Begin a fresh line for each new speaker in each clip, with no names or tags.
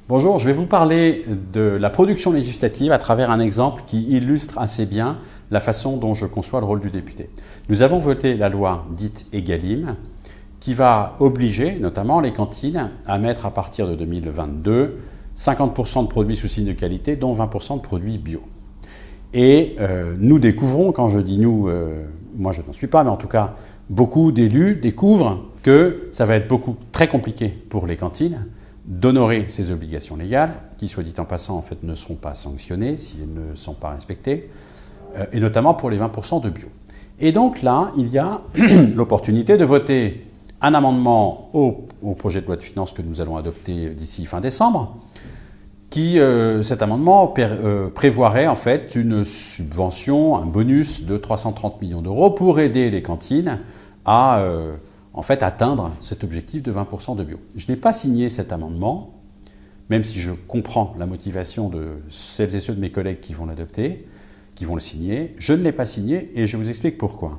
Bonjour, je vais vous parler de la production législative à travers un exemple qui illustre assez bien la façon dont je conçois le rôle du député. Nous avons voté la loi dite Egalim qui va obliger notamment les cantines à mettre à partir de 2022 50% de produits sous signe de qualité, dont 20% de produits bio. Et nous découvrons, quand je dis nous, moi je n'en suis pas, mais en tout cas beaucoup d'élus découvrent que ça va être très compliqué pour les cantines d'honorer ces obligations légales, qui, soit dit en passant, en fait, ne seront pas sanctionnées si elles ne sont pas respectées, et notamment pour les 20% de bio. Et donc là, il y a l'opportunité de voter un amendement au projet de loi de finances que nous allons adopter d'ici fin décembre, qui, cet amendement prévoirait en fait une subvention, un bonus de 330 millions d'euros pour aider les cantines à en fait atteindre cet objectif de 20% de bio. Je n'ai pas signé cet amendement, même si je comprends la motivation de celles et ceux de mes collègues qui vont l'adopter, qui vont le signer. Je ne l'ai pas signé et je vous explique pourquoi.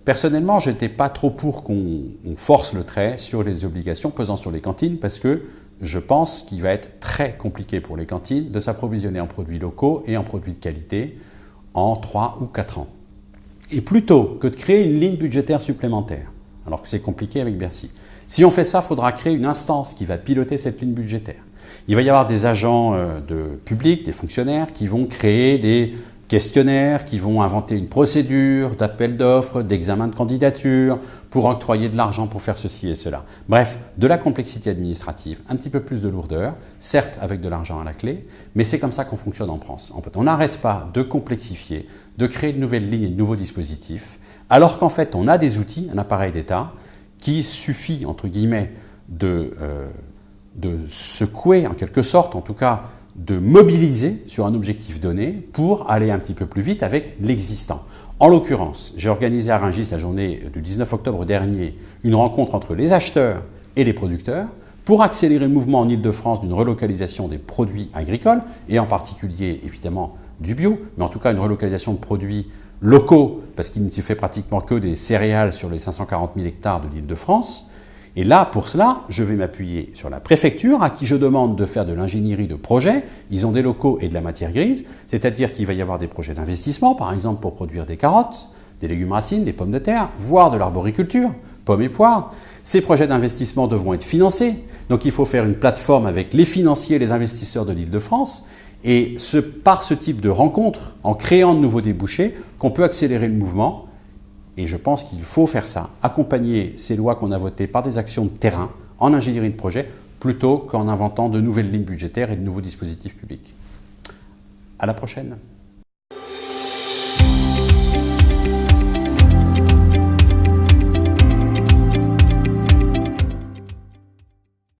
Personnellement, je n'étais pas trop pour qu'on force le trait sur les obligations pesant sur les cantines parce que je pense qu'il va être très compliqué pour les cantines de s'approvisionner en produits locaux et en produits de qualité en 3 ou 4 ans. Et plutôt que de créer une ligne budgétaire supplémentaire, alors que c'est compliqué avec Bercy, si on fait ça, il faudra créer une instance qui va piloter cette ligne budgétaire. Il va y avoir des agents publics, des fonctionnaires qui vont créer des questionnaires, qui vont inventer une procédure d'appel d'offres, d'examen de candidature, pour octroyer de l'argent pour faire ceci et cela. Bref, de la complexité administrative, un petit peu plus de lourdeur, certes avec de l'argent à la clé, mais c'est comme ça qu'on fonctionne en France. En fait, on n'arrête pas de complexifier, de créer de nouvelles lignes et de nouveaux dispositifs, alors qu'en fait, on a des outils, un appareil d'État, qui suffit, entre guillemets, de secouer en quelque sorte, en tout cas, de mobiliser sur un objectif donné pour aller un petit peu plus vite avec l'existant. En l'occurrence, j'ai organisé à Rungis la journée du 19 octobre dernier une rencontre entre les acheteurs et les producteurs pour accélérer le mouvement en Île-de-France d'une relocalisation des produits agricoles et en particulier évidemment du bio, mais en tout cas une relocalisation de produits locaux parce qu'il ne se fait pratiquement que des céréales sur les 540 000 hectares de l'Île-de-France. Et là, pour cela, je vais m'appuyer sur la préfecture à qui je demande de faire de l'ingénierie de projet. Ils ont des locaux et de la matière grise, c'est-à-dire qu'il va y avoir des projets d'investissement, par exemple pour produire des carottes, des légumes racines, des pommes de terre, voire de l'arboriculture, pommes et poires. Ces projets d'investissement devront être financés, donc il faut faire une plateforme avec les financiers et les investisseurs de l'Île-de-France. Et par ce type de rencontre, en créant de nouveaux débouchés, qu'on peut accélérer le mouvement. Et je pense qu'il faut faire ça, accompagner ces lois qu'on a votées par des actions de terrain, en ingénierie de projet, plutôt qu'en inventant de nouvelles lignes budgétaires et de nouveaux dispositifs publics. À la prochaine.